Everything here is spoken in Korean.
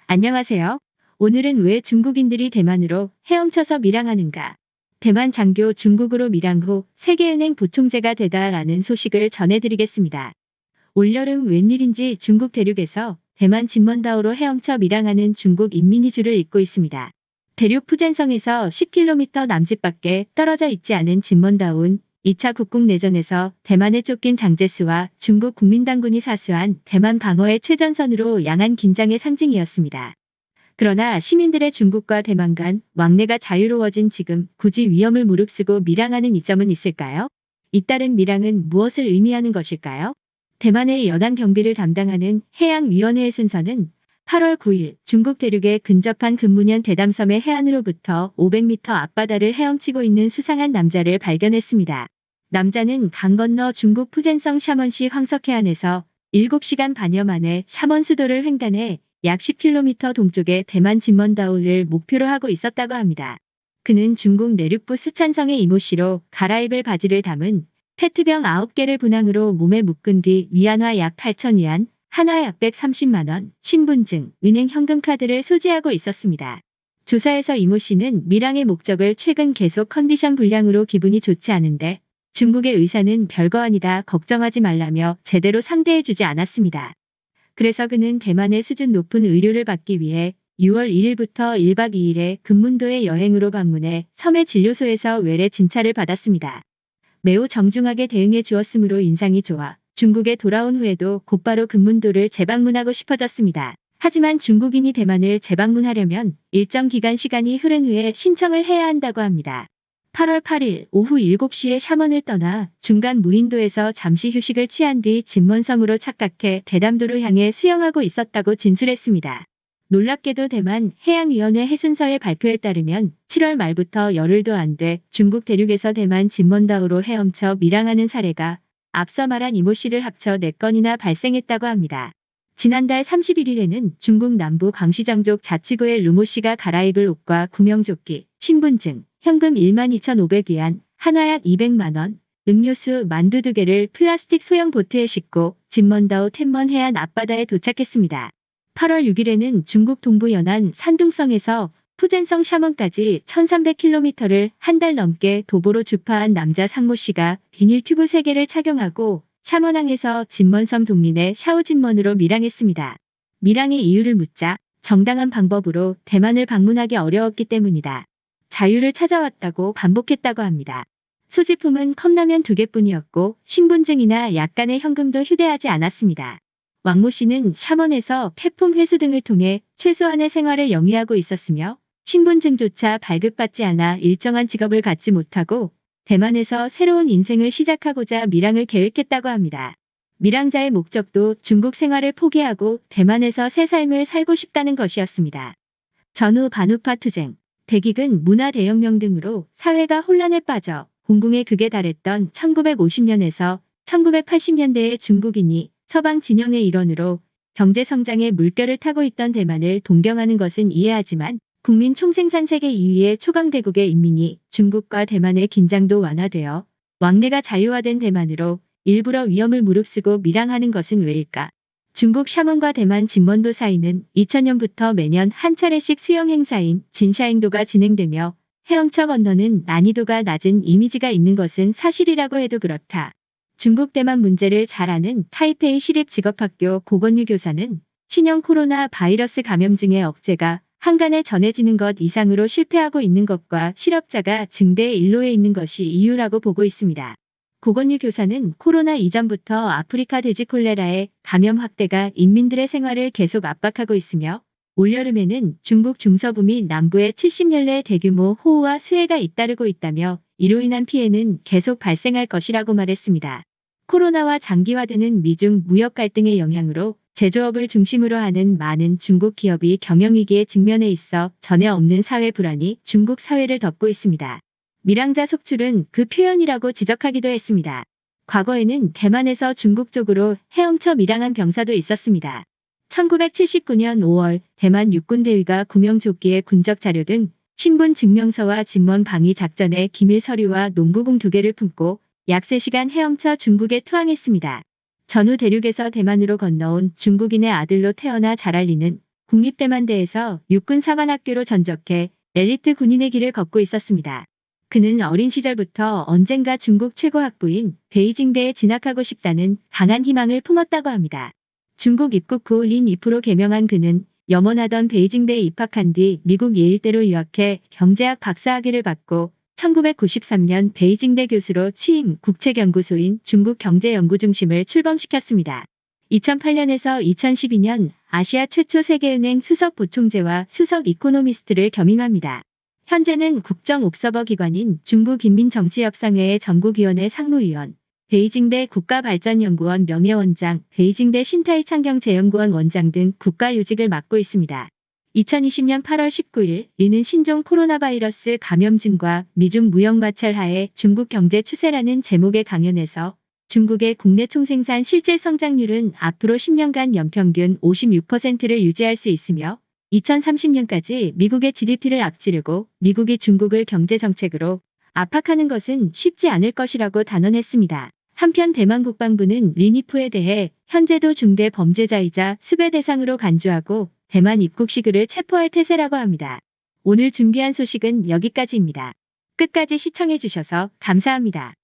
안녕하세요. 오늘은 왜 중국인들이 대만으로 헤엄쳐서 밀항하는가? 대만 장교 중국으로 밀항 후 세계은행 부총재가 되다라는 소식을 전해드리겠습니다. 올여름 웬일인지 중국 대륙에서 대만 진먼다오로 헤엄쳐 밀항하는 중국 인민이주를 잇고 있습니다. 대륙 푸젠성에서 10km 남짓밖에 떨어져 있지 않은 진먼다오는 2차 국국내전에서 대만에 쫓긴 장제스와 중국 국민당군이 사수한 대만 방어의 최전선으로 양안 긴장의 상징이었습니다. 그러나 시민들의 중국과 대만 간 왕래가 자유로워진 지금 굳이 위험을 무릅쓰고 밀항하는 이점은 있을까요? 잇따른 밀항은 무엇을 의미하는 것일까요? 대만의 연안 경비를 담당하는 해양위원회의 순서는 8월 9일 중국 대륙에 근접한 근문현 대담섬의 해안으로부터 500m 앞바다를 헤엄치고 있는 수상한 남자를 발견했습니다. 남자는 강 건너 중국 푸젠성 샤먼시 황석해안에서 7시간 반여 만에 샤먼 수도를 횡단해 약 10km 동쪽의 대만 진먼다오를 목표로 하고 있었다고 합니다. 그는 중국 내륙부 스촨성의 이모시로 갈아입을 바지를 담은 페트병 9개를 분항으로 몸에 묶은 뒤 위안화 약 8,000위안, 한화 약 130만원, 신분증, 은행 현금카드를 소지하고 있었습니다. 조사에서 이모 씨는 밀항의 목적을 최근 계속 컨디션 불량으로 기분이 좋지 않은데 중국의 의사는 별거 아니다 걱정하지 말라며 제대로 상대해주지 않았습니다. 그래서 그는 대만의 수준 높은 의료를 받기 위해 6월 1일부터 1박 2일의 금문도의 여행으로 방문해 섬의 진료소에서 외래 진찰을 받았습니다. 매우 정중하게 대응해 주었으므로 인상이 좋아 중국에 돌아온 후에도 곧바로 금문도를 재방문하고 싶어졌습니다. 하지만 중국인이 대만을 재방문하려면 일정 기간 시간이 흐른 후에 신청을 해야 한다고 합니다. 8월 8일 오후 7시에 샤먼을 떠나 중간 무인도에서 잠시 휴식을 취한 뒤 진먼섬으로 착각해 대담도로 향해 수영하고 있었다고 진술했습니다. 놀랍게도 대만 해양위원회 해순서의 발표에 따르면 7월 말부터 열흘도 안 돼 중국 대륙에서 대만 진먼다오로 헤엄쳐 밀항하는 사례가 앞서 말한 이모 씨를 합쳐 4건이나 발생했다고 합니다. 지난달 31일에는 중국 남부 광시정족 자치구의 루모 씨가 갈아입을 옷과 구명조끼, 신분증, 현금 12,500위안, 한화 약 200만원, 음료수 만두 2개를 플라스틱 소형 보트에 싣고 진먼다오 텐먼 해안 앞바다에 도착했습니다. 8월 6일에는 중국 동부 연안 산둥성에서 푸젠성 샤먼까지 1300km를 한 달 넘게 도보로 주파한 남자 상모 씨가 비닐 튜브 3개를 착용하고 샤먼항에서 진먼섬 동린의 샤오진먼으로 밀항했습니다. 밀항의 이유를 묻자 정당한 방법으로 대만을 방문하기 어려웠기 때문이다. 자유를 찾아왔다고 반복했다고 합니다. 소지품은 컵라면 2개뿐이었고 신분증이나 약간의 현금도 휴대하지 않았습니다. 왕모 씨는 샤먼에서 폐품 회수 등을 통해 최소한의 생활을 영위하고 있었으며 신분증조차 발급받지 않아 일정한 직업을 갖지 못하고 대만에서 새로운 인생을 시작하고자 밀항을 계획했다고 합니다. 밀항자의 목적도 중국 생활을 포기하고 대만에서 새 삶을 살고 싶다는 것이었습니다. 전후 반우파 투쟁, 대기근 문화 대혁명 등으로 사회가 혼란에 빠져 공공의 극에 달했던 1950년에서 1980년대의 중국인이 서방 진영의 일원으로 경제성장의 물결을 타고 있던 대만을 동경하는 것은 이해하지만 국민 총생산 세계 2위의 초강대국의 인민이 중국과 대만의 긴장도 완화되어 왕래가 자유화된 대만으로 일부러 위험을 무릅쓰고 밀항하는 것은 왜일까? 중국 샤먼과 대만 진먼도 사이는 2000년부터 매년 한 차례씩 수영 행사인 진샤행도가 진행되며 헤엄쳐 건너는 난이도가 낮은 이미지가 있는 것은 사실이라고 해도 그렇다. 중국 대만 문제를 잘 아는 타이페이 시립직업학교 고건유 교사는 신형 코로나 바이러스 감염증의 억제가 한간에 전해지는 것 이상으로 실패하고 있는 것과 실업자가 증대의 일로에 있는 것이 이유라고 보고 있습니다. 고건유 교사는 코로나 이전부터 아프리카 돼지 콜레라의 감염 확대가 인민들의 생활을 계속 압박하고 있으며 올여름에는 중국 중서부 및 남부에 70년례 대규모 호우와 수해가 잇따르고 있다며 이로 인한 피해는 계속 발생할 것이라고 말했습니다. 코로나와 장기화되는 미중 무역 갈등의 영향으로 제조업을 중심으로 하는 많은 중국 기업이 경영위기에 직면해 있어 전에 없는 사회 불안이 중국 사회를 덮고 있습니다. 밀항자 속출은 그 표현이라고 지적하기도 했습니다. 과거에는 대만에서 중국 쪽으로 헤엄쳐 밀항한 병사도 있었습니다. 1979년 5월 대만 육군대위가 구명조끼의 군적 자료 등 신분 증명서와 진먼 방위 작전의 기밀 서류와 농구공 2개를 품고 약 3시간 헤엄쳐 중국에 투항했습니다. 전후 대륙에서 대만으로 건너온 중국인의 아들로 태어나 자랄 리는 국립대만대에서 육군사관학교로 전적해 엘리트 군인의 길을 걷고 있었습니다. 그는 어린 시절부터 언젠가 중국 최고 학부인 베이징대에 진학하고 싶다는 강한 희망을 품었다고 합니다. 중국 입국 후 린 이프로 개명한 그는 염원하던 베이징대에 입학한 뒤 미국 예일대로 유학해 경제학 박사학위를 받고 1993년 베이징대 교수로 취임, 국책연구소인 중국경제연구중심을 출범시켰습니다. 2008년에서 2012년 아시아 최초 세계은행 수석 부총재와 수석 이코노미스트를 겸임합니다. 현재는 국정옵서버 기관인 중국인민정치협상회의 전국위원회 상무위원, 베이징대 국가발전연구원 명예원장, 베이징대 신타이창경재연구원 원장 등 국가요직을 맡고 있습니다. 2020년 8월 19일 리는 신종 코로나 바이러스 감염증과 미중 무역 마찰 하에 중국 경제 추세라는 제목의 강연에서 중국의 국내 총생산 실질 성장률은 앞으로 10년간 연평균 56%를 유지할 수 있으며 2030년까지 미국의 GDP를 앞지르고 미국이 중국을 경제정책으로 압박하는 것은 쉽지 않을 것이라고 단언했습니다. 한편 대만 국방부는 리니프에 대해 현재도 중대 범죄자이자 수배 대상으로 간주하고 대만 입국 시그를 체포할 태세라고 합니다. 오늘 준비한 소식은 여기까지입니다. 끝까지 시청해주셔서 감사합니다.